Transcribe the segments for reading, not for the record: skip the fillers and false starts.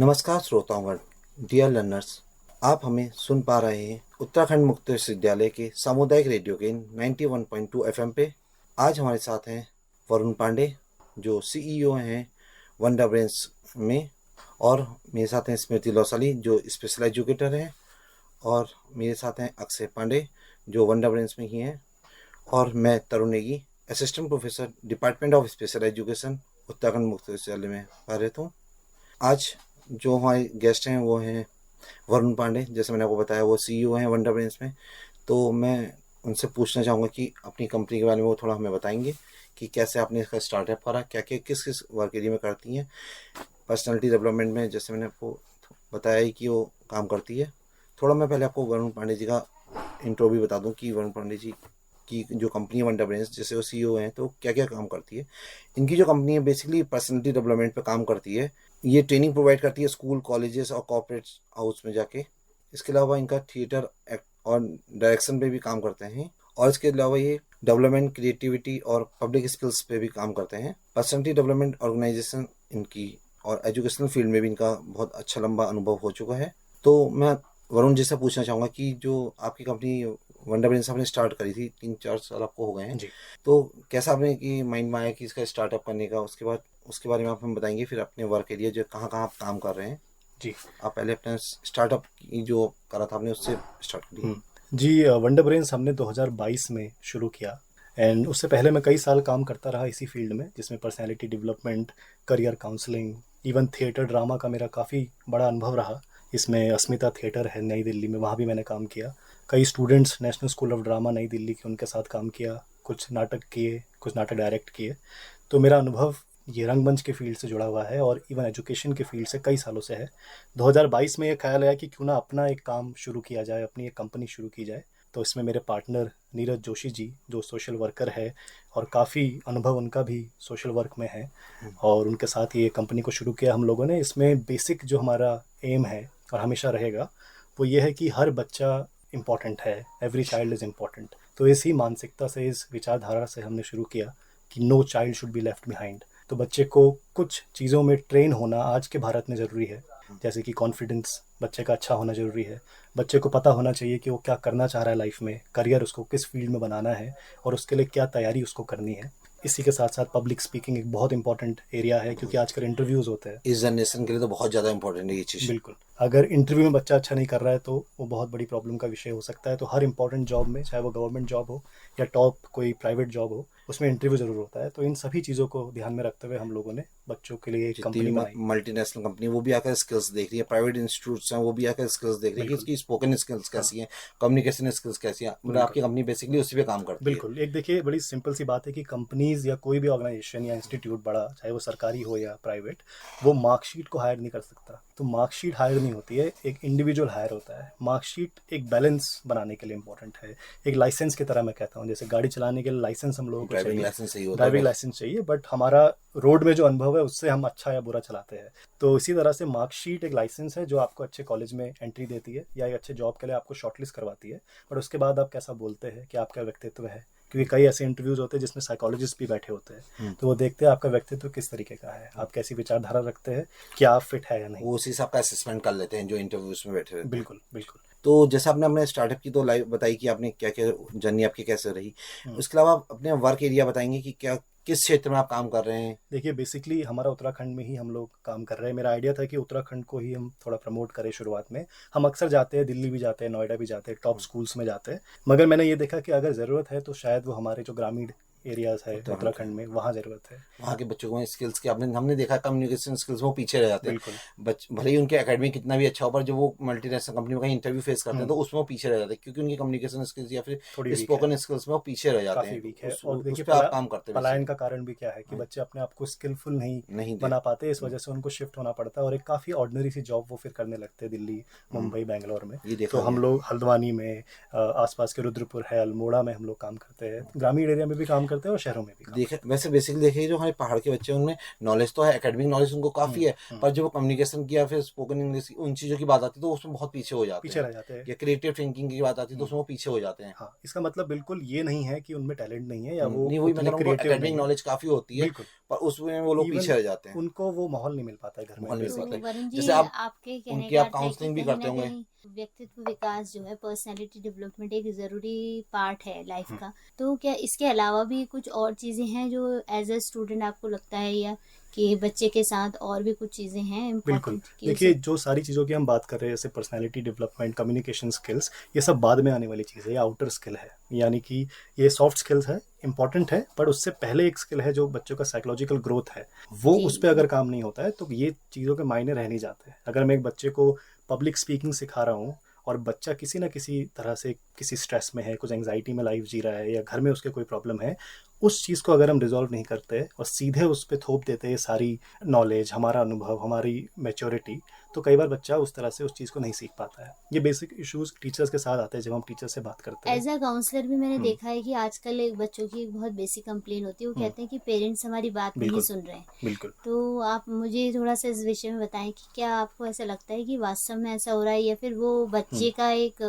नमस्कार श्रोतागण, dear learners. आप हमें सुन पा रहे हैं उत्तराखंड मुक्त विश्वविद्यालय के सामुदायिक रेडियो के 91.2 एफएम पे। आज हमारे साथ हैं वरुण पांडे, जो सीईओ हैं वंडर ब्रेन्स में, और मेरे साथ हैं स्मृति लौसाली, जो स्पेशल एजुकेटर हैं, और मेरे साथ हैं अक्षय पांडे, जो वंडर ब्रेन्स में ही हैं, और मैं Tarun Negi, assistant professor department of special education Uttarakhand Mukt Vishwavidyalaya में कार्यरत हूँ। आज जो हमारे गेस्ट हैं वो हैं वरुण पांडे। जैसे मैंने आपको बताया, वो सीईओ हैं वंडर ब्रेन्स में। तो मैं उनसे पूछना चाहूँगा कि अपनी कंपनी के बारे में वो थोड़ा हमें बताएंगे कि कैसे आपने इसका स्टार्टअप करा, क्या क्या किस किस वर्क एरिया में करती हैं। पर्सनालिटी डेवलपमेंट में जैसे मैंने आपको बताया ही कि वो काम करती है। थोड़ा मैं पहले आपको वरुण पांडे जी का इंट्रो भी बता दूं कि वरुण पांडे जी की जो कंपनी है वंडर ब्रेन्स, जैसे वो सीईओ हैं, तो क्या क्या काम करती है। इनकी जो कंपनी है बेसिकली पर्सनालिटी डेवलपमेंट पे काम करती है। ये ट्रेनिंग प्रोवाइड करती है स्कूल, कॉलेजेस और कॉर्पोरेट हाउस में जाके। इसके अलावा इनका थिएटर, एक्ट और डायरेक्शन पे भी काम करते हैं। और इसके अलावा ये डेवलपमेंट, क्रिएटिविटी और पब्लिक स्किल्स पे भी काम करते हैं। पर्सनालिटी डेवलपमेंट ऑर्गेनाइजेशन इनकी, और एजुकेशनल फील्ड में भी इनका बहुत अच्छा लंबा अनुभव हो चुका है। तो मैं वरुण जी से पूछना चाहूँगा कि जो आपकी कंपनी वंडर ब्रेन्स आपने स्टार्ट करी थी, 3-4 साल आपको हो गए हैं जी। तो कैसा आपने कि माइंड में आया कि इसका स्टार्टअप करने का, उसके बाद उसके बारे में आप हमें बताएंगे। फिर अपने वर्क एरिया जो कहाँ कहाँ आप काम कर रहे हैं, जी। आप पहले अपने स्टार्टअप की जो करा था आपने उससे स्टार्ट करिए। जी, वंडर ब्रेन्स हमने 2022 में शुरू किया। एंड उससे पहले मैं कई साल काम करता रहा इसी फील्ड में, जिसमें personality development, career counselling, even theatre drama का मेरा काफ़ी बड़ा अनुभव रहा। इसमें अस्मिता थिएटर है नई दिल्ली में, वहाँ भी मैंने काम किया। कई students national school of drama नई दिल्ली के, उनके साथ काम किया। कुछ नाटक किए, कुछ नाटक डायरेक्ट किए। तो मेरा अनुभव ये रंगमंच के फील्ड से जुड़ा हुआ है और इवन एजुकेशन के फील्ड से कई सालों से है। 2022 में ये ख्याल आया कि क्यों ना अपना एक काम शुरू किया जाए, अपनी एक कंपनी शुरू की जाए। तो इसमें मेरे पार्टनर नीरज जोशी जी, जो सोशल वर्कर है और काफ़ी अनुभव उनका भी सोशल वर्क में है, और उनके साथ ये कंपनी को शुरू किया हम लोगों ने। इसमें बेसिक जो हमारा एम है और हमेशा रहेगा वो ये है कि हर बच्चा इम्पॉर्टेंट है, एवरी चाइल्ड इज़ इम्पॉर्टेंट। तो इसी मानसिकता से, इस विचारधारा से हमने शुरू किया कि no child should be left behind. तो बच्चे को कुछ चीज़ों में ट्रेन होना आज के भारत में ज़रूरी है, जैसे कि कॉन्फिडेंस बच्चे का अच्छा होना ज़रूरी है। बच्चे को पता होना चाहिए कि वो क्या करना चाह रहा है लाइफ में, करियर उसको किस फील्ड में बनाना है और उसके लिए क्या तैयारी उसको करनी है। इसी के साथ साथ पब्लिक स्पीकिंग एक बहुत इंपॉर्टेंट एरिया है, क्योंकि आजकल इंटरव्यूज़ होते हैं। इस जनरेशन के लिए तो बहुत ज़्यादा इंपॉर्टेंट है ये चीज़। बिल्कुल, अगर इंटरव्यू में बच्चा अच्छा नहीं कर रहा है तो वो बहुत बड़ी प्रॉब्लम का विषय हो सकता है। तो हर इंपॉर्टेंट जॉब में, चाहे वो गवर्नमेंट जॉब हो या टॉप कोई प्राइवेट जॉब हो, उसमें इंटरव्यू ज़रूर होता है। तो इन सभी चीज़ों को ध्यान में रखते हुए हम लोगों ने बच्चों के लिए एक जितनी कंपनी बनाई। मल्टीनेशनल कंपनी वो भी आकर स्किल्स देख रही है, प्राइवेट इंस्टीट्यूट्स हैं वो भी आकर स्किल्स देख रही है कि बिल्कुल। इसकी स्पोकन स्किल्स हाँ। कैसी हैं, कम्युनिकेशन स्किल्स कैसी हैं। मतलब बिल्कुल। आपकी कंपनी बेसिकली उसी पे काम करती है। बिल्कुल, एक देखिए बड़ी सिंपल सी बात है कि कंपनीज़ या कोई भी ऑर्गेनाइजेशन या इंस्टीट्यूट बड़ा, चाहे वो सरकारी हो या प्राइवेट, वो मार्कशीट को हायर नहीं कर सकता। तो मार्कशीट हायर नहीं होती है, एक इंडिविजुअल हायर होता है। मार्कशीट एक बैलेंस बनाने के लिए इंपॉर्टेंट है। एक लाइसेंस की तरह मैं कहता हूँ, जैसे गाड़ी चलाने के लिए लाइसेंस हम लोगों को ड्राइविंग चाहिए, लाइसेंस सही होता है ड्राइविंग बस। लाइसेंस चाहिए, बट हमारा रोड में जो अनुभव है उससे हम अच्छा या बुरा चलाते हैं। तो इसी तरह से मार्कशीट एक लाइसेंस है जो आपको अच्छे कॉलेज में एंट्री देती है या एक अच्छे जॉब के लिए आपको शॉर्टलिस्ट करवाती है। बट उसके बाद आप कैसा बोलते हैं, कि आपका व्यक्तित्व है, क्योंकि कई ऐसे इंटरव्यूज़ होते हैं जिसमें साइकोलॉजिस्ट भी बैठे होते हैं। तो वो देखते हैं आपका व्यक्तित्व किस तरीके का है, आप कैसी विचारधारा रखते हैं, क्या आप फिट है या नहीं। वो उसी हिसाब का असेसमेंट कर लेते हैं जो इंटरव्यूज में बैठे रहते हैं। बिल्कुल बिल्कुल। तो जैसे आपने अपने स्टार्टअप की तो लाइव बताई कि आपने क्या क्या जर्नी आपकी कैसे रही, उसके अलावा आप अपने वर्क एरिया बताएंगे कि क्या किस क्षेत्र में आप काम कर रहे हैं। देखिए बेसिकली हमारा उत्तराखंड में ही हम लोग काम कर रहे हैं। मेरा आइडिया था कि उत्तराखंड को ही हम थोड़ा प्रमोट करें शुरुआत में। हम अक्सर जाते हैं, दिल्ली भी जाते हैं, नोएडा भी जाते हैं, टॉप स्कूल्स में जाते हैं। मगर मैंने ये देखा कि अगर ज़रूरत है तो शायद वो हमारे जो ग्रामीण एरियाज़ है उत्तराखंड के उत्तराखंड में, वहाँ ज़रूरत है। वहाँ के बच्चों को स्किल्स की आपने हमने देखा कम्युनिकेशन स्किल्स में वो पीछे रह जाते हैं। बिल्कुल। भले ही उनके एकेडमी कितना भी अच्छा हो, पर जब वो मल्टीनेशनल कंपनी में कहीं इंटरव्यू फेस करते हैं तो उसमें वो पीछे रह जाते हैं, क्योंकि उनकी कम्युनिकेशन स्किल्स या फिर थोड़ी वीक है, स्पोकन स्किल्स में वो पीछे रह जाते काफ़ी हैं। तो वीक है। और उस देखिए पर आप काम करते हैं पलायन बेसिकली। का कारण भी क्या है कि हाँ, बच्चे अपने आप को स्किलफुल नहीं नहीं दे। बना पाते, इस वजह से उनको शिफ्ट होना पड़ता है और एक काफ़ी ऑर्डिनरी सी जॉब वो फिर करने लगते हैं दिल्ली, मुंबई, बेंगलोर में। ये तो देखा हम गया। लोग हल्द्वानी में, आसपास के रुद्रपुर है, अल्मोड़ा में हम लोग काम करते हैं, ग्रामीण एरिया में भी काम करते हैं और शहरों में भी काम देखे वैसे बेसिकली देखिए जो हमारे पहाड़ के बच्चे हैं उनमें नॉलेज तो है, एकेडमिक नॉलेज उनको काफी है, पर जब वो कम्युनिकेशन की या फिर स्पोकन इंग्लिश उन चीजों की बात आती है तो उसमें बहुत पीछे हो जाते पीछे हैं, रह जाते हैं। या क्रिएटिव थिंकिंग की बात आती है तो उसमें वो पीछे हो जाते हैं। हाँ, इसका मतलब बिल्कुल ये नहीं है कि उनमें टैलेंट नहीं है या वो नहीं वही मैं उतने कह रहा हूँ, क्रिएटिव एकेडमिक नहीं है। नॉलेज काफी होती है, बिल्कुल, पर उसमें वो लोग इवन पीछे रह जाते हैं। उनको वो माहौल नहीं मिल पाता है घर में माहौल नहीं मिल बेसिकली। पाता है। वरुण जी, जैसे आप आपके कहने उनकी का आप अर्थ है कि काउंसलिंग भी कहीं करते ना होंगे। कहीं व्यक्तित्व विकास जो है, पर्सनालिटी डेवलपमेंट एक जरूरी पार्ट है लाइफ हम्म, का। तो क्या इसके अलावा भी कुछ और चीजें हैं जो एज अ स्टूडेंट आपको लगता है, या कि बच्चे के साथ और भी कुछ चीजें हैं बिल्कुल। इम्पोर्टेंट कि देखिए उसे। जो सारी चीज़ों की हम बात कर रहे हैं जैसे पर्सनालिटी डेवलपमेंट, कम्युनिकेशन स्किल्स, ये सब बाद में आने वाली चीज़ है, ये आउटर स्किल है। यानी कि ये सॉफ्ट स्किल्स है, इंपॉर्टेंट है, पर उससे पहले एक स्किल है जो बच्चों का साइकोलॉजिकल ग्रोथ है, वो जी उस पर अगर काम नहीं होता है तो ये चीज़ों के मायने रह नहीं जाते हैं। अगर मैं एक बच्चे को पब्लिक स्पीकिंग सिखा रहा हूँ और बच्चा किसी ना किसी तरह से किसी स्ट्रेस में है, कुछ एंग्जाइटी में लाइफ जी रहा है या घर में उसके कोई प्रॉब्लम है, उस चीज़ को अगर हम रिजॉल्व नहीं करते और सीधे उस पर थोप देते हैं सारी नॉलेज, हमारा अनुभव, हमारी मैच्योरिटी, तो कई बार बच्चा उस तरह से उस चीज़ को नहीं सीख पाता है। ये बेसिक इश्यूज टीचर्स के साथ आते हैं जब हम टीचर से बात करते हैं। एज अ काउंसलर भी मैंने देखा है कि आजकल एक बच्चों की एक बहुत बेसिक कंप्लेन होती है, वो कहते हैं कि पेरेंट्स हमारी बात नहीं बिल्कुल सुन रहे हैं। बिल्कुल। तो आप मुझे थोड़ा सा इस विषय में बताएं कि क्या आपको ऐसा लगता है कि वास्तव में ऐसा हो रहा है, या फिर वो बच्चे का एक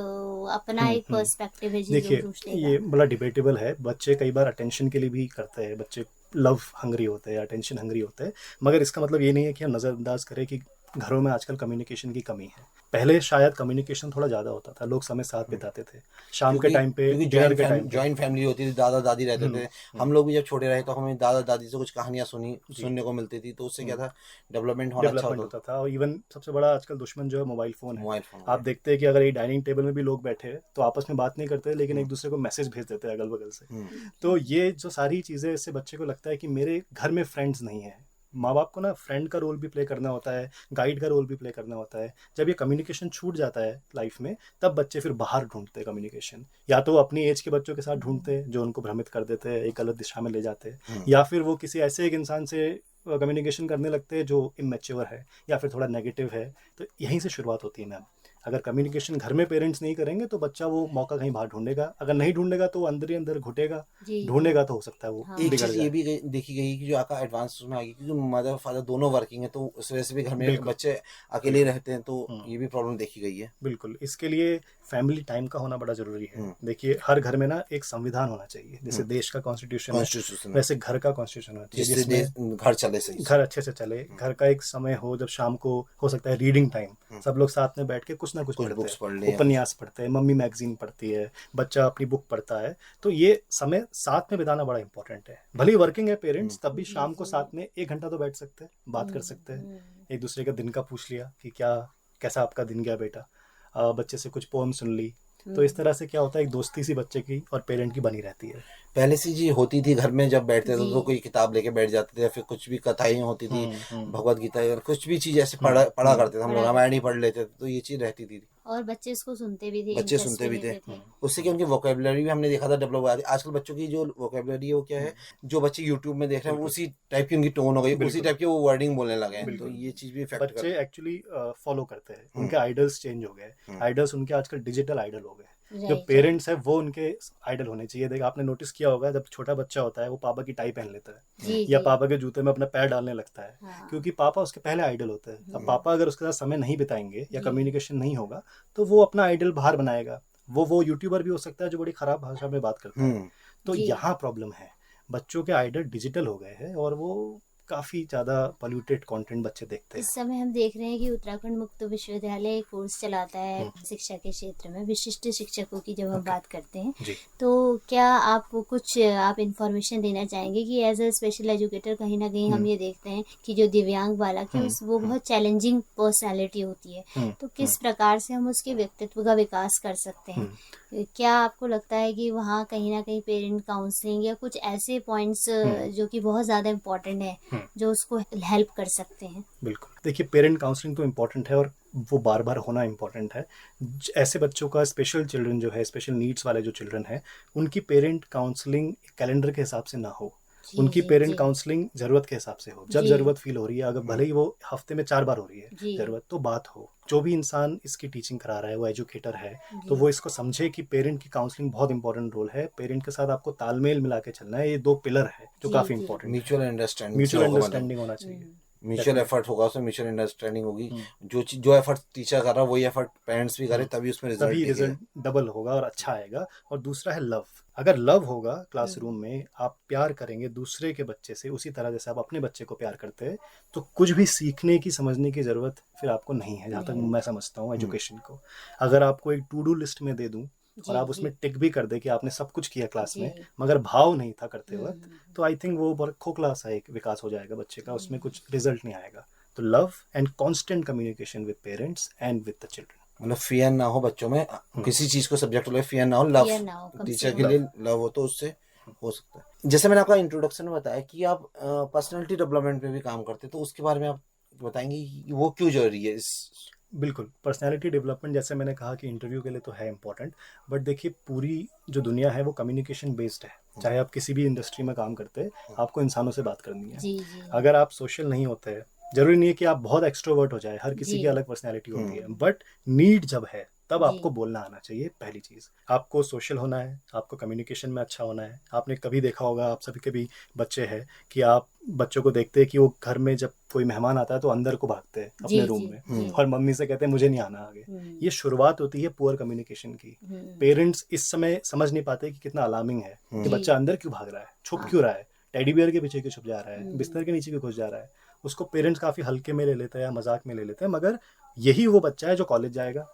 अपना एक पर्सपेक्टिव है चीजों देखिए को सोचने ये का। बड़ा डिबेटेबल है। बच्चे कई बार अटेंशन के लिए भी करते हैं, बच्चे लव हंग्री होते हैं, अटेंशन हंग्री होते हैं, मगर इसका मतलब ये नहीं है कि हम नज़रअंदाज करें कि घरों में आजकल कम्युनिकेशन की कमी है। पहले शायद कम्युनिकेशन थोड़ा ज़्यादा होता था, लोग समय साथ बिताते थे, शाम के क्योंकि टाइम पे, क्योंकि डिनर के टाइम पे। जॉइंट फैमिली होती थी, दादा दादी रहते थे। हम लोग भी जब छोटे रहे तो हमें दादा दादी से कुछ कहानियां जी। सुनने को मिलती थी, तो उससे क्या था, डेवलपमेंट होना अच्छा डेवलपमेंट होता होता था। और इवन सबसे बड़ा आजकल दुश्मन जो है मोबाइल फ़ोन था। है। मोबाइल फोन हो आप गया। देखते हैं कि अगर एक डाइनिंग टेबल में भी लोग बैठे हैं तो आपस में बात नहीं करते, लेकिन एक दूसरे को मैसेज भेज देते हैं अगल बगल से। तो ये जो सारी चीज़ें, इससे बच्चे को लगता है कि मेरे घर में फ्रेंड्स नहीं है। माँ बाप को ना फ्रेंड का रोल भी प्ले करना होता है, गाइड का रोल भी प्ले करना होता है। जब ये कम्युनिकेशन छूट जाता है लाइफ में, तब बच्चे फिर बाहर ढूंढते हैं कम्युनिकेशन। या तो वो अपनी एज के बच्चों के साथ ढूंढते हैं जो उनको भ्रमित कर देते हैं, एक गलत दिशा में ले जाते हैं, या फिर वो किसी ऐसे एक इंसान से कम्युनिकेशन करने लगते हैं जो इमेच्योर है या फिर थोड़ा नेगेटिव है। तो यहीं से शुरुआत होती है मैम। अगर कम्युनिकेशन घर में पेरेंट्स नहीं करेंगे तो बच्चा वो मौका कहीं बाहर ढूंढेगा, अगर नहीं ढूंढेगा तो वो अंदर ही अंदर घुटेगा, जी ढूंढेगा तो हो सकता है वो हाँ। एक बिगड़ चीज ये जाए। भी देखी गई कि जो आका एडवांस में आ गई, क्योंकि मदर फादर दोनों वर्किंग है, तो उस वजह से भी घर में बिल्कुल बच्चे अकेले रहते हैं, तो हम्म, ये भी प्रॉब्लम देखी गई है। बिल्कुल। इसके लिए फैमिली टाइम का होना बड़ा ज़रूरी है। देखिए हर घर में ना एक संविधान होना चाहिए, जैसे देश का कॉन्स्टिट्यूशन है कॉन्स्टिट्यूशन वैसे घर का कॉन्स्टिट्यूशन होना चाहिए, जिससे जिसमें घर चले सही से। घर अच्छे से चले। घर का एक समय हो जब शाम को हो सकता है रीडिंग टाइम, सब लोग साथ में बैठ के कुछ ना कुछ कुछ पढ़ते बुक्स पढ़ हैं, लें या उपन्यास पढ़ते हैं, मम्मी मैगजीन पढ़ती है, बच्चा अपनी बुक पढ़ता है। तो ये समय साथ में बिताना बड़ा इंपॉर्टेंट है। भले ही वर्किंग है पेरेंट्स, तब भी शाम को साथ में 1 घंटा तो बैठ सकते हैं, बात कर सकते हैं, एक दूसरे का दिन का पूछ लिया कि क्या कैसा आपका दिन गया बेटा, बच्चे से कुछ पोम सुन ली। तो इस तरह से क्या होता है, एक दोस्ती सी बच्चे की और पेरेंट की बनी रहती है। पहले से जी होती थी, घर में जब बैठते थे जी तो कोई किताब लेके बैठ जाते थे, या फिर कुछ भी कथाएं होती थी, हम्म। भगवत गीता या कुछ भी चीज ऐसे पढ़ा करते थे हम लोग, पढ़ा रामायण ही पढ़ लेते थे, तो ये चीज रहती थी। और बच्चे इसको सुनते भी थे, बच्चे इंटरेस्ट सुनते भी थे, लेते थे। उससे कि उनकी वोकेबलरी भी हमने देखा था डेवलप हो जाती। आजकल बच्चों की जो वोकेबलरी है वो क्या है, जो बच्चे यूट्यूब में देख रहे हैं बिल्कुल उसी टाइप की उनकी टोन हो गई, उसी बिल्कुल टाइप की वो वर्डिंग बोलने लगे हैं, तो बिल्कुल। ये चीज भी इफेक्ट बच्चे करती एक्चुअली फॉलो करते हैं, उनके आइडल्स चेंज हो गए। आइडल्स उनके आजकल डिजिटल आइडल हो गए। जो राइट पेरेंट्स है वो उनके आइडल होने चाहिए। देख आपने नोटिस किया होगा, जब छोटा बच्चा होता है वो पापा की टाई पहन लेता है जी या जी पापा के जूते में अपना पैर डालने लगता है, हाँ। क्योंकि पापा उसके पहले आइडल होते हैं। अब पापा अगर उसके साथ समय नहीं बिताएंगे या जी। कम्युनिकेशन नहीं होगा तो वो अपना आइडल बाहर बनाएगा। वो यूट्यूबर भी हो सकता है जो बड़ी खराब भाषा में बात करता है। तो जी। यहाँ प्रॉब्लम है, बच्चों के आइडल डिजिटल हो गए हैं और वो काफ़ी ज़्यादा पॉल्यूटेड कंटेंट बच्चे देखते हैं। इस समय हम देख रहे हैं कि उत्तराखंड मुक्त विश्वविद्यालय एक कोर्स चलाता है शिक्षा के क्षेत्र में, विशिष्ट शिक्षकों की जब हम बात करते हैं, जी तो क्या आप इंफॉर्मेशन देना चाहेंगे कि एज अ स्पेशल एजुकेटर कहीं ना कहीं हम ये देखते हैं कि जो दिव्यांग बालक है वो बहुत चैलेंजिंग पर्सनालिटी होती है, तो किस प्रकार से हम उसके व्यक्तित्व का विकास कर सकते हैं? क्या आपको लगता है कि वहाँ कहीं ना कहीं पेरेंट काउंसलिंग या कुछ ऐसे पॉइंट्स जो कि बहुत ज़्यादा इम्पोर्टेंट है जो उसको हेल्प कर सकते हैं? बिल्कुल। देखिए पेरेंट काउंसलिंग तो इम्पॉर्टेंट है और वो बार बार होना इम्पॉर्टेंट है। ऐसे बच्चों का, स्पेशल चिल्ड्रन जो है, स्पेशल नीड्स वाले जो चिल्ड्रन हैं, उनकी पेरेंट काउंसलिंग कैलेंडर के हिसाब से ना हो। उनकी जी, पेरेंट जी। काउंसलिंग जरूरत के हिसाब से हो, जब जी। जरूरत फील हो रही है, अगर भले ही वो हफ्ते में 4 बार हो रही है जी। जरूरत, तो बात हो। जो भी इंसान इसकी टीचिंग करा रहा है वो एजुकेटर है, तो जी। वो इसको समझे कि पेरेंट की काउंसलिंग बहुत इंपॉर्टेंट रोल है, पेरेंट के साथ आपको तालमेल मिला के चलना है, ये 2 पिलर है जो जी, काफी जी। इंपॉर्टेंट है। म्यूचुअल अंडरस्टैंडिंग से म्यूचुअल होगा, मतलब अंडरस्टैंडिंग होना चाहिए। Mutual Definitely। एफर्ट होगा, उसमें म्यूचुअल अंडरस्टैंडिंग होगी। जो एफर्ट टीचर कर रहा है वही एफर्ट पेरेंट्स भी करे, तभी उसमें रिजल्ट तभी दिखे। रिजल्ट डबल होगा और अच्छा आएगा। और दूसरा है लव। अगर लव होगा क्लासरूम में, आप प्यार करेंगे दूसरे के बच्चे से उसी तरह जैसे आप अपने बच्चे को प्यार करते हैं, तो कुछ भी सीखने की समझने की जरूरत फिर आपको नहीं है, जहाँ तक मैं समझता हूँ एजुकेशन को। अगर आपको एक टू डू लिस्ट में दे दूं और जी, आप उसमें जी। टिक भी कर दे कि आपने सब कुछ किया क्लास जी। में, मगर भाव नहीं था करते वक्त, तो आई थिंक वो बहुत खोखला सा एक विकास हो जाएगा बच्चे का, उसमें कुछ रिजल्ट नहीं आएगा। तो love and constant communication with parents and with the children. मतलब फियर ना हो बच्चों में, किसी चीज को सब्जेक्ट को फियर ना हो, लव Fear ना हो, कम से टीचर कम। के लिए लव हो तो उससे हो सकता है। जैसे मैंने आपका इंट्रोडक्शन में बताया कि आप पर्सनालिटी डेवलपमेंट पे भी काम करते हैं, तो उसके बारे में आप बताएंगे कि वो क्यों जरूरी है इस। बिल्कुल, पर्सनैलिटी डेवलपमेंट जैसे मैंने कहा कि इंटरव्यू के लिए तो है इंपॉर्टेंट, बट देखिए पूरी जो दुनिया है वो कम्युनिकेशन बेस्ड है। चाहे आप किसी भी इंडस्ट्री में काम करते हैं, आपको इंसानों से बात करनी है। जी, जी। अगर आप सोशल नहीं होते हैं, जरूरी नहीं है कि आप बहुत एक्सट्रोवर्ट हो जाए, हर किसी जी। की अलग पर्सनैलिटी होती है, बट नीड जब है तब जी। आपको बोलना आना चाहिए। पहली चीज, आपको सोशल होना है, आपको कम्युनिकेशन में अच्छा होना है। आपने कभी देखा होगा, आप सभी के भी बच्चे हैं, कि आप बच्चों को देखते हैं कि वो घर में जब कोई मेहमान आता है तो अंदर को भागते हैं जी, अपने रूम जी, में, जी। और मम्मी से कहते हैं मुझे नहीं आना आगे। ये शुरुआत होती है पुअर कम्युनिकेशन की। पेरेंट्स इस समय समझ नहीं पाते कि कितना अलार्मिंग है कि जी। बच्चा अंदर क्यों भाग रहा है, छुप क्यों रहा है, टेडी बियर के पीछे क्यों छुप जा रहा है, बिस्तर के नीचे क्यों घुस जा रहा है। उसको पेरेंट्स काफी हल्के में ले लेते हैं या मजाक में ले लेते हैं, मगर यही वो बच्चा है जो कॉलेज जाएगा,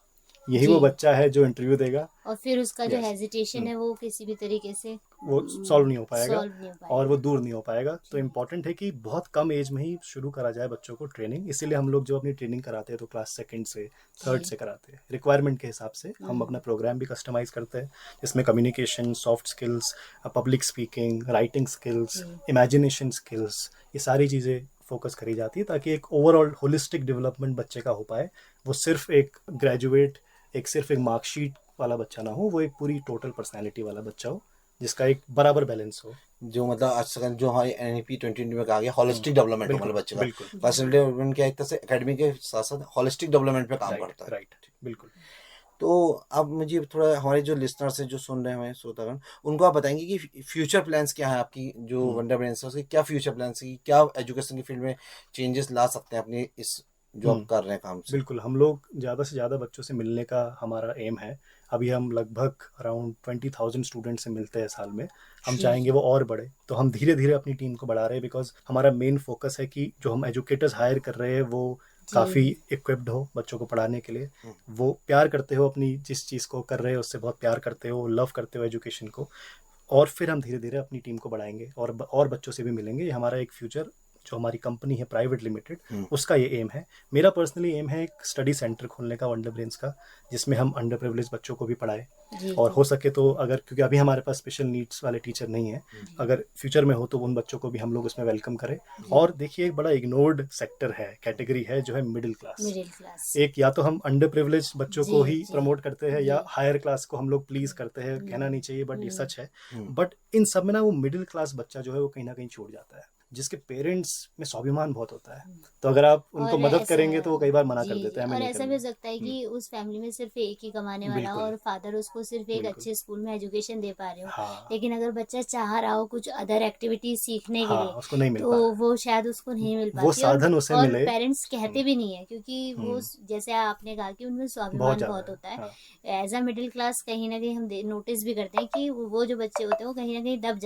यही जी। वो बच्चा है जो इंटरव्यू देगा, और फिर उसका जो Yes. हेजिटेशन है वो किसी भी तरीके से वो सॉल्व नहीं हो पाएगा सॉल्व नहीं हो पाएगा। और वो दूर नहीं हो पाएगा। तो इम्पॉर्टेंट है कि बहुत कम एज में ही शुरू करा जाए बच्चों को ट्रेनिंग। इसीलिए हम लोग जो अपनी ट्रेनिंग कराते हैं तो क्लास सेकंड से थर्ड से कराते हैं, रिक्वायरमेंट के हिसाब से हम अपना प्रोग्राम भी कस्टमाइज करते हैं, जिसमें communication, soft skills, public speaking, writing skills, imagination skills, ये सारी चीज़ें फोकस करी जाती है, ताकि एक ओवरऑल होलिस्टिक डेवलपमेंट बच्चे का हो पाए। वो सिर्फ एक ग्रेजुएट, सिर्फ एक मार्कशीट वाला बच्चा ना हो, वो एक पूरी टोटल पर्सनैलिटी वाला बच्चा हो, जिसका एक बराबर बैलेंस हो। जो मतलब आजकल जो हमारी NEP 2020 में कहा गया हॉलिस्टिक डेवलपमेंट हो, मतलब बच्चे का बिल्कुल। पर्सनल डेवलपमेंट क्या एक तरह से एकेडमी के साथ साथ हॉलिस्टिक डेवलपमेंट पे काम करता है। राइट, बिल्कुल। तो अब मुझे थोड़ा हमारे जो लिसनर्स हैं जो सुन रहे हैं हमारे श्रोतागण, उनको आप बताएंगे कि फ्यूचर प्लान्स क्या है आपकी, जो वंडर ब्रेन्स है उसके क्या फ्यूचर प्लान्स है, क्या एजुकेशन की फील्ड में चेंजेस ला सकते हैं अपने इस जो आप कर रहे हैं काम से। बिल्कुल, हम लोग ज़्यादा से ज़्यादा बच्चों से मिलने का हमारा एम है। अभी हम लगभग अराउंड 20,000 स्टूडेंट से मिलते हैं साल में। हम चाहेंगे वो और बढ़े, तो हम धीरे धीरे अपनी टीम को बढ़ा रहे हैं, बिकॉज हमारा मेन फोकस है कि जो हम एजुकेटर्स हायर कर रहे हैं वो काफ़ी इक्विप्ड हो बच्चों को पढ़ाने के लिए, वो प्यार करते हो अपनी जिस चीज़ को कर रहे हो उससे बहुत प्यार करते हो, लव करते हो एजुकेशन को। और फिर हम धीरे धीरे अपनी टीम को बढ़ाएंगे और बच्चों से भी मिलेंगे। ये हमारा एक फ्यूचर, जो हमारी कंपनी है प्राइवेट लिमिटेड, उसका ये एम है। मेरा पर्सनली एम है एक स्टडी सेंटर खोलने का वंडर ब्रेन्स का, जिसमें हम अंडर प्रिविलेज बच्चों को भी पढ़ाए। और हो सके तो अगर, क्योंकि अभी हमारे पास स्पेशल नीड्स वाले टीचर नहीं है, अगर फ्यूचर में हो तो उन बच्चों को भी हम लोग उसमें वेलकम करें। और देखिए, एक बड़ा इग्नोर्ड सेक्टर है, कैटेगरी है, जो है मिडिल क्लास। एक या तो हम अंडर प्रिविलेज बच्चों को ही प्रमोट करते हैं, या हायर क्लास को हम लोग प्लीज करते हैं। कहना नहीं चाहिए बट ये सच है। बट इन सब में ना वो मिडिल क्लास बच्चा जो है वो कहीं ना कहीं छूट जाता है, जिसके पेरेंट्स में स्वाभिमान बहुत होता है। तो अगर आप उनको मदद करेंगे तो वो कई बार मना कर देते हैं। और ऐसा भी हो सकता है कि उस फैमिली में सिर्फ एक ही कमाने वाला हो और फादर उसको सिर्फ एक अच्छे स्कूल में एजुकेशन दे पा रहे हो, लेकिन अगर बच्चा चाह रहा हो कुछ अदर एक्टिविटीज सीखने के लिए, उसको नहीं मिल तो वो शायद उसको नहीं मिल पाती। वो साधन उसे और मिले। पेरेंट्स कहते भी नहीं है, क्योंकि वो जैसे आपने कहा कि उनमें स्वाभिमान बहुत होता है। एज अ मिडिल क्लास कहीं ना कहीं हम नोटिस भी करते हैं कि वो जो बच्चे होते हैं वो कहीं ना कहीं दब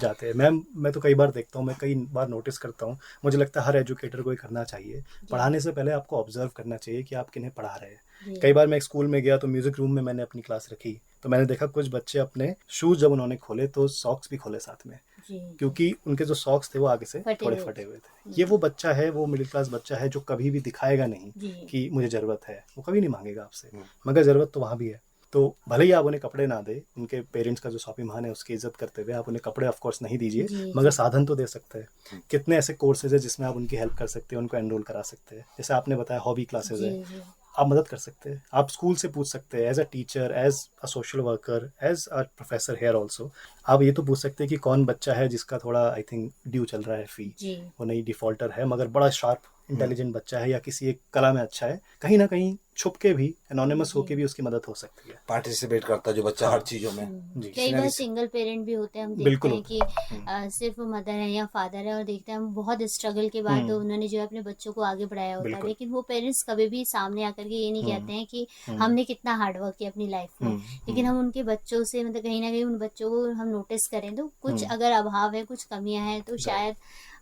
जाते हैं। मैं तो कई बार देखता हूँ, मैं कई बार नोटिस करता हूँ। मुझे लगता है हर एजुकेटर को ये करना चाहिए। पढ़ाने से पहले आपको ऑब्जर्व करना चाहिए कि आप किन्हें पढ़ा रहे हैं। कई बार मैं एक स्कूल में गया तो म्यूजिक रूम में मैंने अपनी क्लास रखी, तो मैंने देखा कुछ बच्चे अपने शूज जब उन्होंने खोले तो सॉक्स भी खोले साथ में, क्योंकि उनके जो सॉक्स थे वो आगे से थोड़े फटे हुए थे। ये वो बच्चा है, वो मिडिल क्लास बच्चा है जो कभी भी दिखाएगा नहीं कि मुझे जरूरत है, वो कभी नहीं मांगेगा आपसे, मगर जरूरत तो वहां भी है। तो भले ही आप उन्हें कपड़े ना दे, उनके पेरेंट्स का जो स्वाभिमान है उसकी इज्जत करते हुए आप उन्हें कपड़े ऑफ कोर्स नहीं दीजिए, मगर साधन तो दे सकते हैं। कितने ऐसे कोर्सेज है जिसमें आप उनकी हेल्प कर सकते हैं, उनको एनरोल करा सकते हैं। जैसे आपने बताया हॉबी क्लासेज है, आप मदद कर सकते हैं, आप स्कूल से पूछ सकते हैं, as a teacher, as a social worker, as a professor here also. आप ये तो पूछ सकते हैं कि कौन बच्चा है जिसका थोड़ा आई थिंक ड्यू चल रहा है फी, जी वो नहीं डिफॉल्टर है मगर बड़ा शार्प इंटेलिजेंट बच्चा है, या किसी एक कला में अच्छा है, कहीं ना कहीं छुप के भी एनोनिमस जी। होके भी उसकी मदद हो सकती है। पार्टिसिपेट करता है जो बच्चा हाँ। हर चीजों में। जी। कई बार सिंगल पेरेंट भी होते हैं, हम देखते बिल्कुल हैं होता कि सिर्फ मदर है या फादर है, और देखते हैं हम बहुत स्ट्रगल के बाद उन्होंने जो है अपने बच्चों को आगे बढ़ाया होता है, बिल्कुल। लेकिन वो पेरेंट्स कभी भी सामने आकर के ये नहीं कहते हैं कि हमने कितना हार्डवर्क किया अपनी लाइफ में। लेकिन हम उनके बच्चों से मतलब कहीं ना कहीं उन बच्चों को हम नोटिस करें तो कुछ अगर अभाव है, कुछ कमियां हैं, तो शायद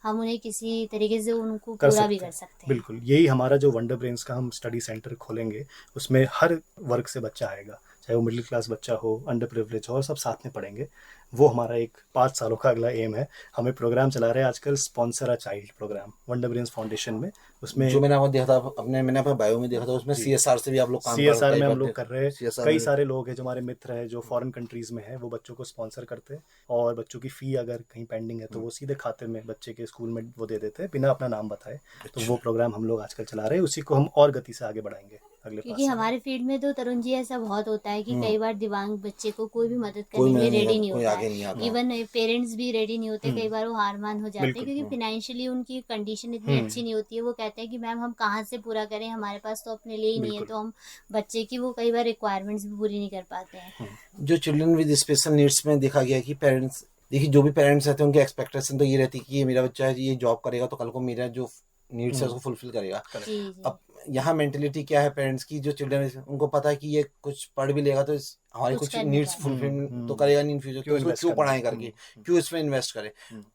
हम उन्हें किसी तरीके से उनको कर पूरा भी सकते कर हैं। सकते हैं। बिल्कुल, यही हमारा जो वंडर ब्रेन्स का हम स्टडी सेंटर खोलेंगे, उसमें हर वर्ग से बच्चा आएगा, चाहे वो मिडिल क्लास बच्चा हो, अंडर प्रिविलेज हो, और सब साथ में पढ़ेंगे। वो हमारा एक 5 सालों का अगला एम है। हमें प्रोग्राम चला रहे हैं आजकल, sponsor a child program Wonder Brains Foundation में। उसमें जो मैंने आपको देखा था मैंने अपने बायो में देखा था, उसमें जी, CSR से भी आप लोग काम कर CSR कई में हम बार लोग कर रहे हैं। CSR कई में सारे लोग हैं जो हमारे मित्र हैं जो फॉरेन कंट्रीज में हैं, वो बच्चों को स्पॉन्सर करते हैं, और बच्चों की फ़ी अगर कहीं पेंडिंग है तो वो सीधे खाते में बच्चे के स्कूल में वो दे देते हैं बिना अपना नाम बताए। तो वो प्रोग्राम हम लोग आजकल चला रहे हैं, उसी को हम और गति से आगे बढ़ाएंगे अगले 5 क्योंकि साल में। हमारे फील्ड में तो तरुण जी ऐसा बहुत होता है कि कई बार दिव्यांग बच्चे को कोई भी मदद कोई करने के लिए नहीं रेडी नहीं कोई होता आगे है। नहीं आता। इवन पेरेंट्स भी रेडी नहीं होते, कई बार वो हार मान हो जाते हैं बिल्कुल। क्योंकि फिनेंशियली उनकी कंडीशन इतनी अच्छी नहीं होती है। वो कहते हैं कि मैम हम कहाँ से पूरा करें, हमारे पास तो अपने लिए ही नहीं है, बिल्कुल। तो हम बच्चे की वो कई बार रिक्वायरमेंट्स भी पूरी नहीं कर पाते हैं। जो चिल्ड्रन विद स्पेशल नीड्स में देखा गया कि पेरेंट्स, देखिए जो भी पेरेंट्स रहते हैं उनकी एक्सपेक्टेशन तो ये रहती है कि ये मेरा बच्चा है, ये जॉब करेगा तो कल को मेरा जो नीड्स है उसको फुलफिल करेगा। जी जी अब यहाँ मेंटेलिटी क्या है पेरेंट्स की, जो चिल्ड्रन उनको पता है कि ये कुछ पढ़ भी लेगा तो हमारी कुछ कुछ कर नहीं नीड्स पाते। फुलफिल तो करेगा नहीं इन फ्यूचर, तो क्यों उसको इन्वेस्ट क्यों करना पढ़ाई है? करके, क्यों इसमें इन्वेस्ट करें,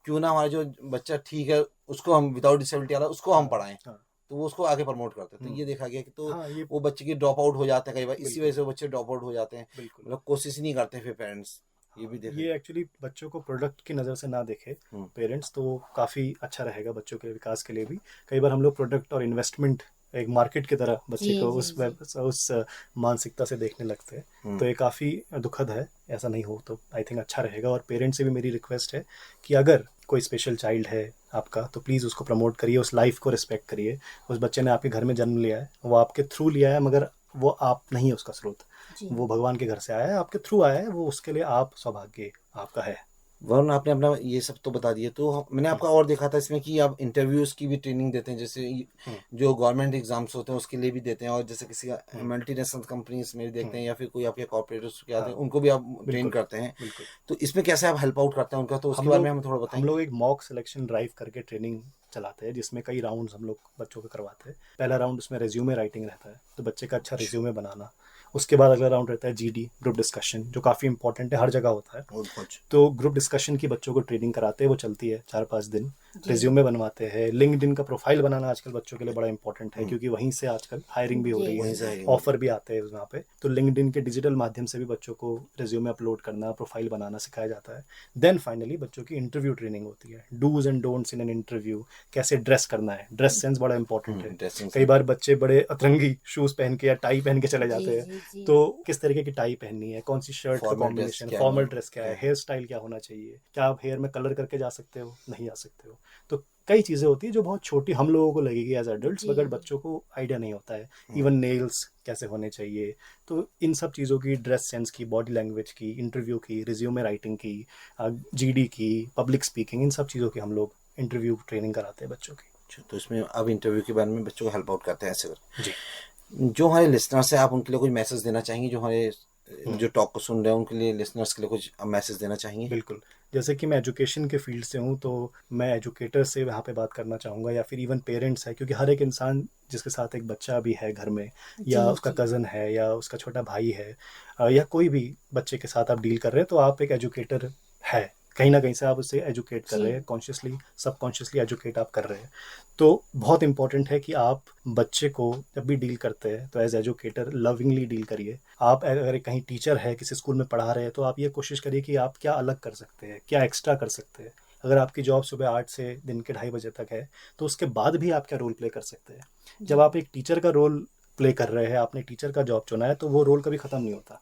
क्यों ना हमारा जो बच्चा ठीक है उसको हम विदाउट डिसेबिलिटी वाला उसको हम पढ़ाएं, हाँ। तो वो उसको आगे प्रमोट करते हैं। तो ये देखा गया कि तो हाँ, ये वो बच्चे की ड्रॉप आउट हो जाते हैं कई बार, इसी बिल्कुल। वजह से वो बच्चे ड्रॉप आउट हो जाते हैं, बिल्कुल। मतलब कोशिश ही नहीं करते फिर पेरेंट्स, ये भी देखा ये एक्चुअली बच्चों को प्रोडक्ट की नज़र से ना देखे पेरेंट्स, तो वो काफ़ी अच्छा रहेगा बच्चों के विकास के लिए भी। कई बार हम लोग प्रोडक्ट और इन्वेस्टमेंट एक मार्केट की तरह बच्चे जी को जी उस मानसिकता से देखने लगते हैं, तो ये काफ़ी दुखद है। ऐसा नहीं हो तो आई थिंक अच्छा रहेगा। और पेरेंट्स से भी मेरी रिक्वेस्ट है कि अगर कोई स्पेशल चाइल्ड है आपका, तो प्लीज़ उसको प्रमोट करिए, उस लाइफ को रिस्पेक्ट करिए। उस बच्चे ने आपके घर में जन्म लिया है, वो आपके थ्रू लिया है, मगर वो आप नहीं है उसका स्रोत, जी। वो भगवान के घर से आया है, आपके थ्रू आया है, वो उसके लिए आप सौभाग्य आपका है। वरुण आपने अपना ये सब तो बता दिया, तो मैंने आपका और देखा था इसमें कि आप इंटरव्यूज की भी ट्रेनिंग देते हैं, जैसे जो गवर्नमेंट एग्जाम्स होते हैं उसके लिए भी देते हैं, और जैसे किसी मल्टीनेशनल कंपनीज में भी देखते हैं, या फिर कोई आपके कॉर्पोरेट्स के आते हैं उनको भी आप ट्रेन करते हैं। बिल्कुल। तो इसमें कैसे आप हेल्प आउट करते हैं उनका, तो उसके बारे में हमें थोड़ा हम बताएंगे। लोग एक मॉक सिलेक्शन ड्राइव करके ट्रेनिंग चलाते हैं, जिसमें कई राउंड्स हम लोग बच्चों को करवाते हैं। पहला राउंड उसमें रेज्यूमे राइटिंग रहता है, तो बच्चे का अच्छा रेज्यूमे बनाना। उसके बाद अगला राउंड रहता है GD, ग्रुप डिस्कशन, जो काफ़ी इंपॉर्टेंट है, हर जगह होता है। बहुत कुछ तो ग्रुप डिस्कशन की बच्चों को ट्रेनिंग कराते हैं, वो चलती है 4-5 दिन। रिज्यूमे बनवाते हैं। लिंक्डइन का प्रोफाइल बनाना आजकल बच्चों के लिए बड़ा इंपॉर्टेंट है, क्योंकि वहीं से आजकल हायरिंग भी हो रही वहीं से है, hiring ऑफर भी आते हैं वहाँ पे। तो लिंक्डइन के डिजिटल माध्यम से भी बच्चों को रिज्यूमे अपलोड करना, प्रोफाइल बनाना सिखाया जाता है। देन फाइनली बच्चों की इंटरव्यू ट्रेनिंग होती है, dos and don'ts in an interview, कैसे ड्रेस करना है, ड्रेस सेंस बड़ा इंपॉर्टेंट है। ड्रेसिंग कई बार बच्चे बड़े अतरंगी शूज पहन के या टाई पहन के चले जाते जी, हैं, जी। तो किस तरीके की टाई पहननी है, कौन सी शर्ट का Formal dress कॉम्बिनेशन, क्या फॉर्मल है, ड्रेस क्या है, हेयर स्टाइल क्या होना चाहिए, क्या आप हेयर में कलर करके जा सकते हो, नहीं आ सकते हो। तो कई चीज़ें होती है जो बहुत छोटी हम लोगों को लगेगी एज एडल्ट्स, मगर बच्चों को आइडिया नहीं होता है। इवन नेल्स कैसे होने चाहिए, तो इन सब चीज़ों की, ड्रेस सेंस की, बॉडी लैंग्वेज की, इंटरव्यू की, रिज्यूमे राइटिंग की, GD की, पब्लिक स्पीकिंग, इन सब चीज़ों की हम लोग इंटरव्यू ट्रेनिंग कराते हैं बच्चों की। तो इसमें अब इंटरव्यू के बारे में बच्चों को हेल्प आउट करते हैं ऐसे कर। जी। जो हमारे लिसनर्स हैं, आप उनके लिए कुछ मैसेज देना चाहेंगे, जो हमारे जो टॉक को सुन रहे हैं उनके लिए, लिसनर्स के लिए कुछ मैसेज देना चाहेंगे। बिल्कुल। जैसे कि मैं एजुकेशन के फील्ड से हूँ, तो मैं एजुकेटर से वहाँ पे बात करना चाहूँगा, या फिर इवन पेरेंट्स है, क्योंकि हर एक इंसान जिसके साथ एक बच्चा भी है घर में, या उसका कज़न है, या उसका छोटा भाई है, या कोई भी बच्चे के साथ आप डील कर रहे हैं, तो आप एक एजुकेटर है, कहीं ना कहीं से आप उसे एजुकेट कर रहे हैं, कॉन्शियसली सबकॉन्शियसली एजुकेट आप कर रहे हैं। तो बहुत इंपॉर्टेंट है कि आप बच्चे को जब भी डील करते हैं तो एज एजुकेटर लविंगली डील करिए। आप अगर कहीं टीचर है, किसी स्कूल में पढ़ा रहे हैं, तो आप ये कोशिश करिए कि आप क्या अलग कर सकते हैं, क्या एक्स्ट्रा कर सकते हैं। अगर आपकी जॉब सुबह 8 से दिन के 2:30 बजे तक है, तो उसके बाद भी आप क्या रोल प्ले कर सकते हैं। जब आप एक टीचर का रोल प्ले कर रहे हैं, आपने टीचर का जॉब चुना है, तो वो रोल कभी ख़त्म नहीं होता।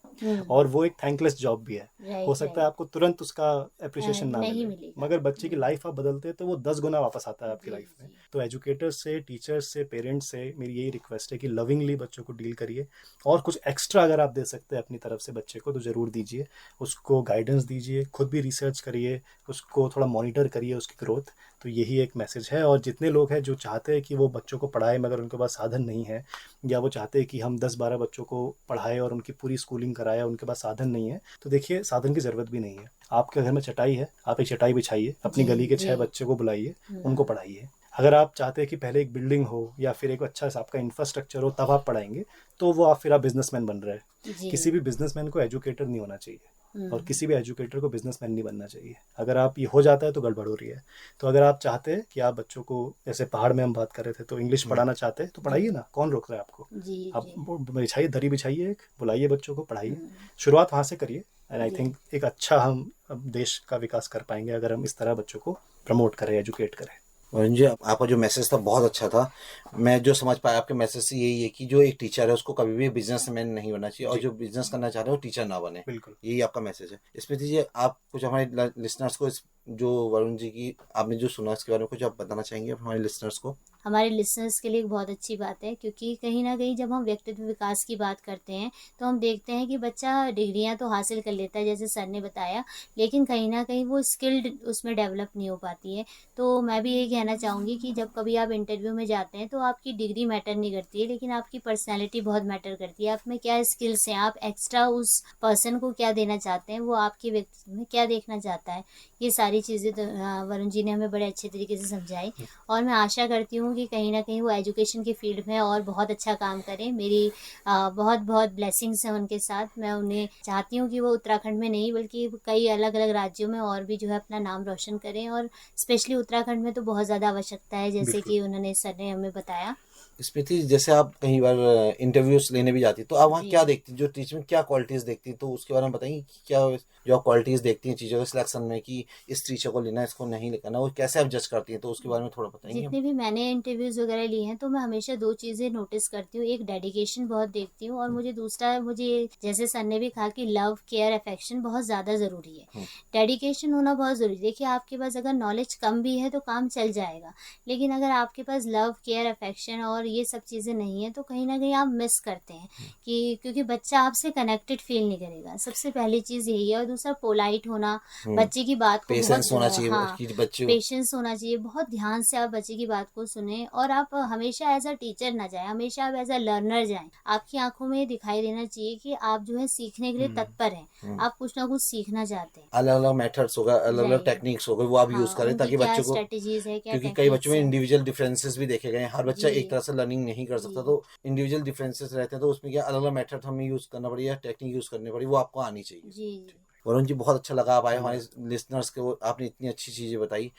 और वो एक थैंकलेस जॉब भी है। राइट, हो सकता है आपको तुरंत उसका अप्रिशिएशन ना नहीं मिले, मिलेगा। मगर बच्चे की लाइफ आप बदलते हैं तो वो 10 गुना वापस आता है आपकी जी, लाइफ में। जी। तो एजुकेटर्स से, टीचर्स से, पेरेंट्स से मेरी यही रिक्वेस्ट है कि लविंगली बच्चों को डील करिए, और कुछ एक्स्ट्रा अगर आप दे सकते हैं अपनी तरफ से बच्चे को तो ज़रूर दीजिए, उसको गाइडेंस दीजिए, खुद भी रिसर्च करिए, उसको थोड़ा मॉनिटर करिए उसकी ग्रोथ। तो यही एक मैसेज है। और जितने लोग हैं जो चाहते हैं कि वो बच्चों को पढ़ाए मगर उनके पास साधन नहीं है, या वो चाहते हैं कि हम 10-12 बच्चों को पढ़ाए और उनकी पूरी स्कूलिंग कराए, उनके पास साधन नहीं है, तो देखिए साधन की ज़रूरत भी नहीं है। आपके घर में चटाई है, आप एक चटाई बिछाइए, अपनी जी, गली के 6 जी। बच्चे को बुलाइए, उनको पढ़ाइए। अगर आप चाहते हैं कि पहले एक बिल्डिंग हो या फिर एक अच्छा सा आपका इंफ्रास्ट्रक्चर हो तब आप पढ़ाएंगे, तो वो आप फिर आप बिजनेसमैन बन रहे हैं। जी। किसी भी बिजनेसमैन को एजुकेटर नहीं होना चाहिए, और किसी भी एजुकेटर को बिजनेसमैन नहीं बनना चाहिए। अगर आप ये हो जाता है तो गड़बड़ हो रही है। तो अगर आप चाहते हैं कि आप बच्चों को, जैसे पहाड़ में हम बात कर रहे थे, तो इंग्लिश पढ़ाना चाहते हैं तो पढ़ाइए ना, कौन रोक रहा है आपको। जी, आप जी। बिछाइए, दरी बिछाइए, एक बुलाइए बच्चों को, पढ़ाइए। शुरुआत वहाँ से करिए, एंड आई जी। थिंक एक अच्छा हम अब देश का विकास कर पाएंगे अगर हम इस तरह बच्चों को प्रमोट करें, एजुकेट करें। वरुण जी, आपका जो मैसेज था बहुत अच्छा था। मैं जो समझ पाया आपके मैसेज से यही है कि जो एक टीचर है उसको कभी भी बिजनेसमैन नहीं बनना चाहिए, और जी, जो बिजनेस करना चाह रहे हो वो टीचर ना बने। बिल्कुल। यही आपका मैसेज है। स्मृति जी, आप कुछ हमारे लिसनर्स को इस जो वरुण जी की आपने जो सुना इसके बारे में कुछ आप बताना चाहेंगे हमारे लिसनर्स को? हमारे लिसनर्स के लिए एक बहुत अच्छी बात है, क्योंकि कहीं ना कहीं जब हम व्यक्तित्व विकास की बात करते हैं तो हम देखते हैं कि बच्चा डिग्रियां तो हासिल कर लेता है जैसे सर ने बताया, लेकिन कहीं ना कहीं वो स्किल्ड उसमें डेवलप नहीं हो पाती है। तो मैं भी यही कहना चाहूँगी कि जब कभी आप इंटरव्यू में जाते हैं तो आपकी डिग्री मैटर नहीं करती है, लेकिन आपकी पर्सनैलिटी बहुत मैटर करती है। आप में क्या स्किल्स हैं, आप एक्स्ट्रा उस पर्सन को क्या देना चाहते हैं, वो आपके व्यक्तित्व में क्या देखना चाहता है, ये सारी चीज़ें तो वरुण जी ने हमें बड़े अच्छे तरीके से समझाई। और मैं आशा करती हूँ कि कहीं ना कहीं वो एजुकेशन की फील्ड में और बहुत अच्छा काम करें। मेरी बहुत बहुत ब्लेसिंग्स हैं उनके साथ। मैं उन्हें चाहती हूँ कि वो उत्तराखंड में नहीं बल्कि कई अलग अलग राज्यों में और भी जो है अपना नाम रोशन करें, और स्पेशली उत्तराखंड में तो बहुत ज़्यादा आवश्यकता है, जैसे बिल्कुल। कि उन्होंने सर ने हमें बताया। स्मृति, जैसे आप कई बार इंटरव्यूज लेने भी जाती तो आप वहाँ जी। क्या देखती, जो टीचर में क्या क्वालिटीज देखती, तो उसके बारे में बताएंगे कि क्या जो आप क्वालिटीज देखती हैं चीज़ों के सिलेक्शन में कि इस टीचर को लेना है, इसको नहीं लेना, वो कैसे आप जज करती हैं, तो उसके बारे में थोड़ा बताएंगे? जितने भी मैंने इंटरव्यूज़ वगैरह लिए हैं तो मैं हमेशा दो चीज़ें नोटिस करती हूँ। एक डेडिकेशन बहुत देखती हूँ, और मुझे दूसरा, मुझे जैसे सर ने भी कहा कि लव, केयर, अफेक्शन बहुत ज़्यादा ज़रूरी है। डेडिकेशन होना बहुत ज़रूरी है। देखिए आपके पास अगर नॉलेज कम भी है तो काम चल जाएगा, लेकिन अगर आपके पास लव, केयर, अफेक्शन और ये सब चीज़ें नहीं है तो कहीं ना कहीं आप मिस करते हैं, कि क्योंकि बच्चा आपसे कनेक्टेड फील नहीं करेगा। सबसे पहली चीज़ यही है। और दूसरा पोलाइट होना, बच्चे की बात को पेशेंस होना बहुत, चाहिए हाँ, कि बच्चे पेशेंस होना चाहिए। बहुत ध्यान से आप बच्चे की बात को सुने, और आप हमेशा एज अ टीचर ना जाएं, हमेशा आप एज अ लर्नर जाएं। आपकी आंखों में दिखाई देना चाहिए कि आप जो है सीखने के लिए तत्पर हैं, आप कुछ ना कुछ सीखना चाहते हैं। अलग अलग मेथड्स होगा, अलग अलग राइट। टेक्निक्स हो गए, वो आप यूज़ हाँ, करें उनकी ताकि क्या बच्चों को, स्ट्रेटजीज है, क्या क्योंकि कई बच्चों टेक्निक्स में हैं। इंडिविजुअल डिफरेंसेस भी देखे गए हैं। हर बच्चा जी, एक तरह से लर्निंग नहीं कर सकता, जी, तो इंडिविजुअल डिफरेंसेस रहते हैं, तो उसमें क्या अलग अलग मेथड हमें यूज़ करना पड़ेगा, टेक्निक यूज़ करनी पड़ेगी, वो आपको आनी चाहिए। जी, जी। वरुण जी, बहुत अच्छा लगा आप आए, हमारे धन्यवाद। लिसनर्स को आपने इतनी अच्छी चीज़ें बताई।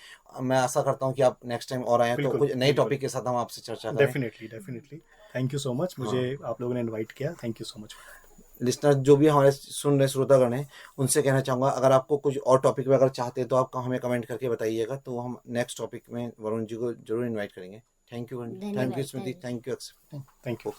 मैं आशा करता हूँ कि आप नेक्स्ट टाइम और आएँ तो बिल्कुल, कुछ नए बिल्कुल। टॉपिक के साथ हम आपसे चर्चा करें। Definitely, definitely. Thank you so much, मुझे हाँ, आप लोगों ने इनवाइट किया। Thank you so much. Listener जो भी हमारे सुन रहे श्रोतागण हैं, उनसे कहना चाहूँगा, अगर आपको कुछ और टॉपिक में अगर चाहते हैं तो आप हमें कमेंट करके बताइएगा, तो हम नेक्स्ट टॉपिक में वरुण जी को जरूर इनवाइट करेंगे। थैंक यू, थैंक यू धन्यवाद। स्मृति, थैंक यू। Thank you.